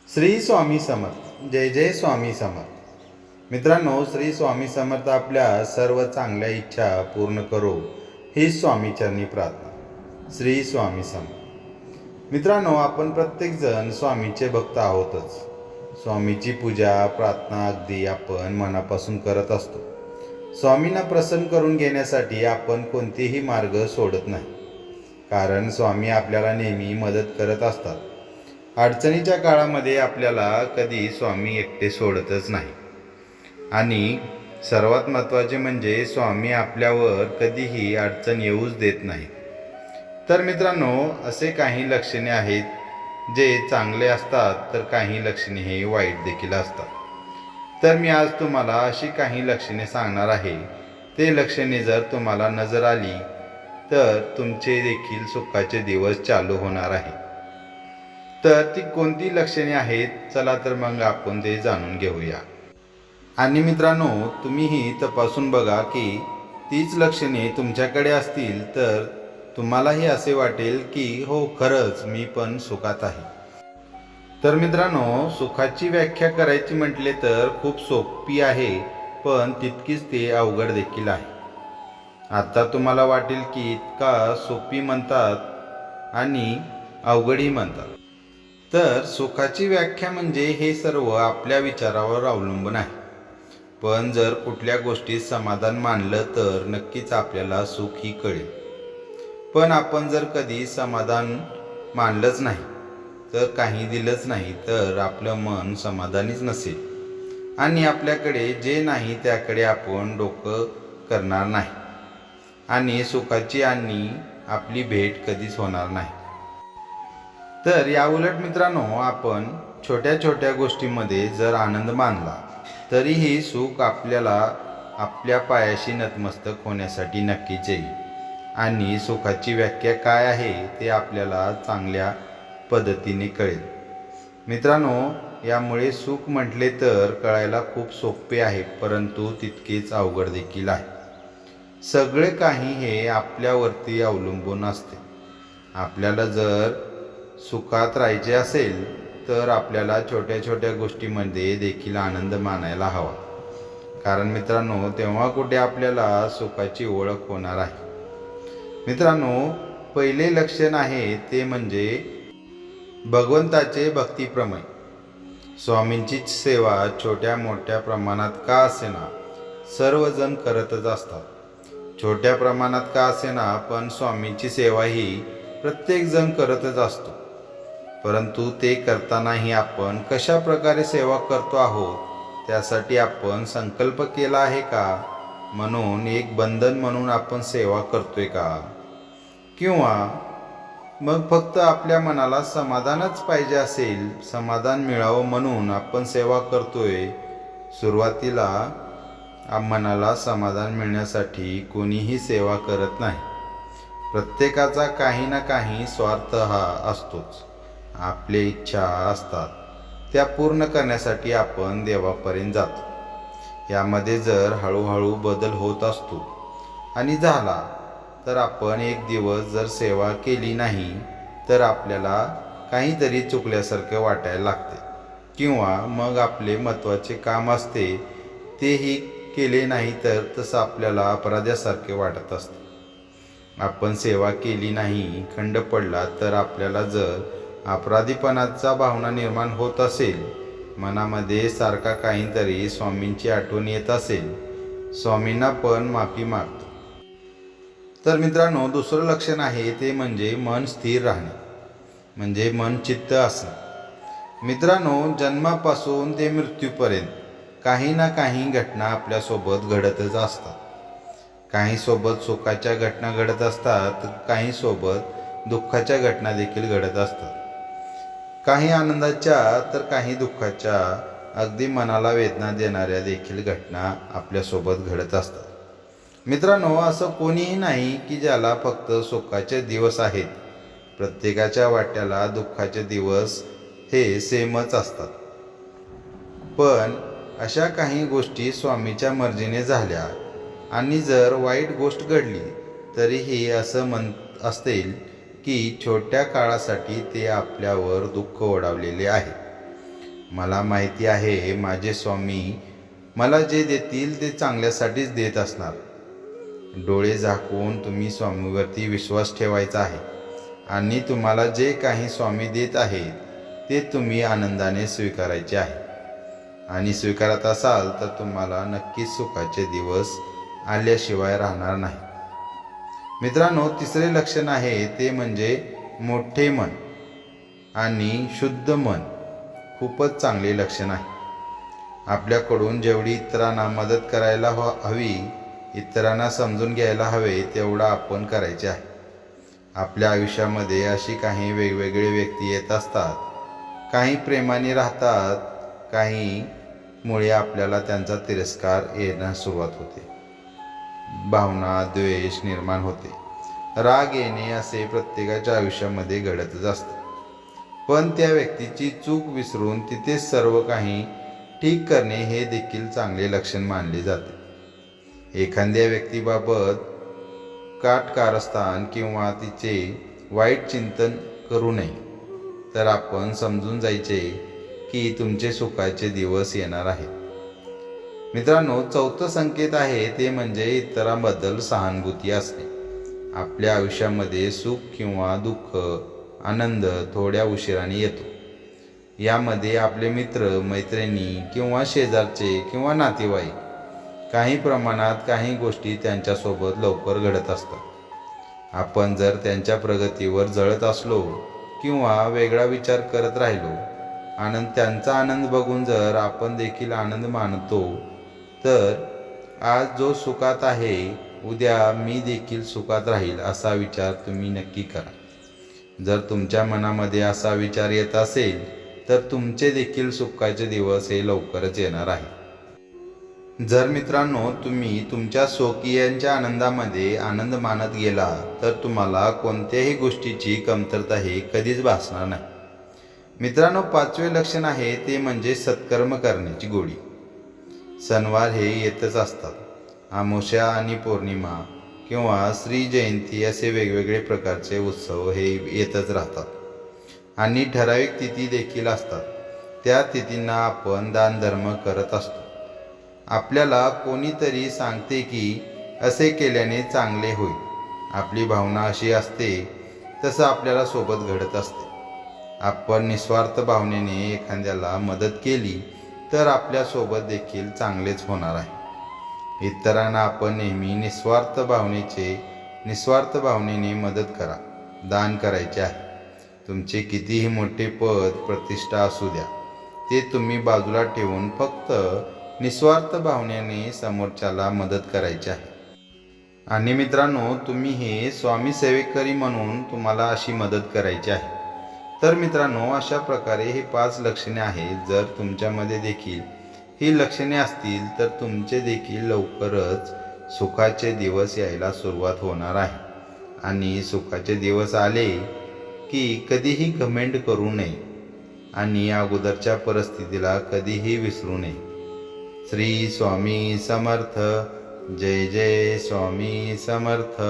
श्री स्वामी समर्थ. जय जय स्वामी समर्थ. मित्रांनो, श्री स्वामी समर्थ आपल्या सर्व चांगल्या इच्छा पूर्ण करो ही स्वामीचरणी प्रार्थना. श्री स्वामी समर्थ. मित्रांनो, आपण प्रत्येकजण स्वामीचे भक्त आहोतच. स्वामीची पूजा प्रार्थना अगदी आपण मनापासून करत असतो. स्वामींना प्रसन्न करून घेण्यासाठी आपण कोणतेही मार्ग सोडत नाही, कारण स्वामी आपल्याला नेहमी मदत करत असतात. अडचणीच्या काळामध्ये आपल्याला कधी स्वामी एकटे सोडतच नाही. आणि सर्वात महत्त्वाचे म्हणजे स्वामी आपल्यावर कधीही अडचण येऊच देत नाही. तर मित्रांनो, असे काही लक्षणे आहेत जे चांगले असतात, तर काही लक्षणे हे वाईट देखील असतात. तर मी आज तुम्हाला अशी काही लक्षणे सांगणार आहे. ते लक्षणे जर तुम्हाला नजर आली तर तुमचे देखील सुखाचे दिवस चालू होणार आहे. तर ती कोणती लक्षणे आहेत, चला तर मग आपण ते जाणून घेऊया. आणि मित्रांनो, तुम्हीही तपासून बघा की तीच लक्षणे तुमच्याकडे असतील तर तुम्हालाही असे वाटेल की हो, खरंच मी पण सुखात आहे. तर मित्रांनो, सुखाची व्याख्या करायची म्हटले तर खूप सोपी आहे, पण तितकीच ते अवघड देखील आहे. आता तुम्हाला वाटेल की इतका सोपी म्हणतात आणि अवघडही म्हणतात. तर सुखाची व्याख्या म्हणजे हे सर्व आपल्या विचारावर अवलंबून आहे. पण जर कुठल्या गोष्टीत समाधान मानलं तर नक्कीच आपल्याला सुख ही कळेल. पण आपण जर कधी समाधान मानलंच नाही, तर काही दिलंच नाही, तर आपलं मन समाधानीच नसेल आणि आपल्याकडे जे नाही त्याकडे आपण डोकं करणार नाही आणि सुखाची आणि आपली भेट कधीच होणार नाही. तर या उलट मित्रांनो, आपण छोट्या छोट्या गोष्टींमध्ये जर आनंद मानला तरीही सुख आपल्याला आपल्या पायाशी नतमस्तक होण्यासाठी नक्कीच येईल. आणि सुखाची व्याख्या काय आहे ते आपल्याला चांगल्या पद्धतीने कळेल. मित्रांनो, यामुळे सुख म्हटले तर कळायला खूप सोपे आहे, परंतु तितकेच अवघड देखील आहे. सगळे काही हे आपल्यावरती अवलंबून असते. आपल्याला जर सुखात राहायचे असेल तर आपल्याला छोट्या छोट्या गोष्टींमध्ये देखील आनंद मानायला हवा. कारण मित्रांनो, तेव्हा कुठे आपल्याला सुखाची ओळख होणार आहे. मित्रांनो, पहिले लक्षण आहे ते म्हणजे भगवंताचे भक्तिप्रमेय. स्वामींची सेवा छोट्या मोठ्या प्रमाणात का असेना सर्वजण करतच असतात. छोट्या प्रमाणात का असेना, पण स्वामींची सेवा ही प्रत्येकजण करतच असतो. परंतु ते करतानाही आपण कशा प्रकारे सेवा करतो आहोत, त्यासाठी आपण संकल्प केला आहे का? म्हणून एक बंधन म्हणून आपण सेवा करतोय का? किंवा मग फक्त आपल्या मनाला समाधानच पाहिजे असेल, समाधान मिळावं म्हणून आपण सेवा करतोय? सुरुवातीला मनाला समाधान मिळण्यासाठी कोणीही सेवा करत नाही. प्रत्येकाचा काही ना काही स्वार्थ हा असतोच. आपल्या इच्छा असतात, त्या पूर्ण करण्यासाठी आपण देवापर्यंत जातो. यामध्ये जर हळूहळू बदल होत असतो आणि झाला तर आपण एक दिवस जर सेवा केली नाही तर आपल्याला काहीतरी चुकल्यासारखे वाटायला लागते, किंवा मग आपले महत्त्वाचे काम असते तेही केले नाही तर तसं आपल्याला अपराध्यासारखे वाटत असते. आपण सेवा केली नाही, खंड पडला तर आपल्याला जर अपराधीपणाचा भावना निर्माण होत असेल, मनामध्ये सारखा काहीतरी स्वामींची आठवण येत असेल, स्वामींना पण माफी मागतो. तर मित्रांनो, दुसरं लक्षण आहे ते म्हणजे मन स्थिर राहणे, म्हणजे मन चित्त असणे. मित्रांनो, जन्मापासून ते मृत्यूपर्यंत काही ना काही घटना आपल्यासोबत घडतच असतात. काही सोबत सुखाच्या घटना घडत असतात, काही सोबत दुःखाच्या घटना देखील घडत असतात. काही आनंदाच्या तर काही दुःखाच्या, अगदी मनाला वेदना देणाऱ्या देखील घटना आपल्यासोबत घडत असतात. मित्रांनो, असं कोणीही नाही की ज्याला फक्त सुखाचे दिवस आहेत. प्रत्येकाच्या वाट्याला दुःखाचे दिवस हे सेमच असतात. पण अशा काही गोष्टी स्वामीच्या मर्जीने झाल्या आणि जर वाईट गोष्ट घडली तरीही असं असेल की छोट्या काळासाठी ते आपल्यावर दुःख ओढावलेले आहे. मला माहिती आहे माझे स्वामी मला जे देतील ते चांगल्यासाठीच देत असणार. डोळे झाकून तुम्ही स्वामीवरती विश्वास ठेवायचा आहे आणि तुम्हाला जे काही स्वामी देत आहेत ते तुम्ही आनंदाने स्वीकारायचे आहे. आणि स्वीकारत असाल तर तुम्हाला नक्कीच सुखाचे दिवस आल्याशिवाय राहणार नाही. मित्रांनो, तिसरे लक्षण आहे ते म्हणजे मोठे मन आणि शुद्ध मन. खूपच चांगले लक्षण आहे. आपल्याकडून जेवढी इतरांना मदत करायला हवी, इतरांना समजून घ्यायला हवे तेवढं आपण करायचे आहे. आपल्या आयुष्यामध्ये अशी काही वेगवेगळे व्यक्ती येत असतात. काही प्रेमाने राहतात, काही मुळे आपल्याला त्यांचा तिरस्कार येण्यास सुरुवात होते. भावना, द्वेष निर्माण होते, राग येणे असे प्रत्येकाच्या आयुष्यामध्ये घडतच असते. पण त्या व्यक्तीची चूक विसरून तिथे सर्व काही ठीक करणे हे देखील चांगले लक्षण मानले जाते. एखाद्या व्यक्तीबाबत काटकारस्थान किंवा तिचे वाईट चिंतन करू नये, तर आपण समजून जायचे की तुमचे सुखाचे दिवस येणार आहेत. मित्रांनो, चौथं संकेत आहे ते म्हणजे इतरांबद्दल सहानुभूती असणे. आपल्या आयुष्यामध्ये सुख किंवा दुःख, आनंद थोड्या उशिराने येतो. यामध्ये आपले मित्र, मैत्रिणी किंवा शेजारचे किंवा नातेवाईक काही प्रमाणात काही गोष्टी त्यांच्यासोबत लवकर घडत असतात. आपण जर त्यांच्या प्रगतीवर जळत असलो किंवा वेगळा विचार करत राहिलो, त्यांचा आनंद बघून जर आपण देखील आनंद मानतो, तर आज जो सुखात आहे उद्या मी देखील सुखात राहील असा विचार तुम्ही नक्की करा. जर तुमच्या मनामध्ये असा विचार येत असेल तर तुमचे देखील सुखाचे दिवस हे लवकरच येणार आहे. जर मित्रांनो तुम्ही तुमच्या स्वकीयांच्या आनंदामध्ये आनंद मानत गेला तर तुम्हाला कोणत्याही गोष्टीची कमतरता हे कधीच भासणार नाही. मित्रांनो, पाचवे लक्षण आहे ते म्हणजे सत्कर्म करण्याची गोडी. सणवार हे येतच असतात. अमावस्या आणि पौर्णिमा किंवा श्री जयंती असे वेगवेगळे प्रकारचे उत्सव हे येतच राहतात आणि ठराविक तिथी देखील असतात. त्या तिथींना आपण दानधर्म करत असतो. आपल्याला कोणीतरी सांगते की असे केल्याने चांगले होईल. आपली भावना अशी असते तसं आपल्याला सोबत घडत असते. आपण निस्वार्थ भावनेने एखाद्याला मदत केली तर आपल्यासोबत देखील चांगलेच होणार आहे. इतरांना आपण नेहमी निस्वार्थ भावनेने मदत करा, दान करायचे आहे. तुमचे कितीही मोठे पद, प्रतिष्ठा असू द्या, ते तुम्ही बाजूला ठेवून फक्त निस्वार्थ भावनेने समोरच्याला मदत करायची आहे. आणि मित्रांनो, तुम्ही हे स्वामी सेवेकरी म्हणून तुम्हाला अशी मदत करायची आहे. तर मित्रांनो, अशा प्रकारे ही 5 लक्षणे आहेत. जर तुमच्यामध्ये देखील ही लक्षणे असतील तर तुमचे देखील लवकरच सुखाचे दिवस यायला सुरुवात होणार आहे. आणि सुखाचे दिवस आले की कधीही घमेंड करू नये आणि अगोदरच्या परिस्थितीला कधीही विसरू नये. श्री स्वामी समर्थ. जय जय स्वामी समर्थ.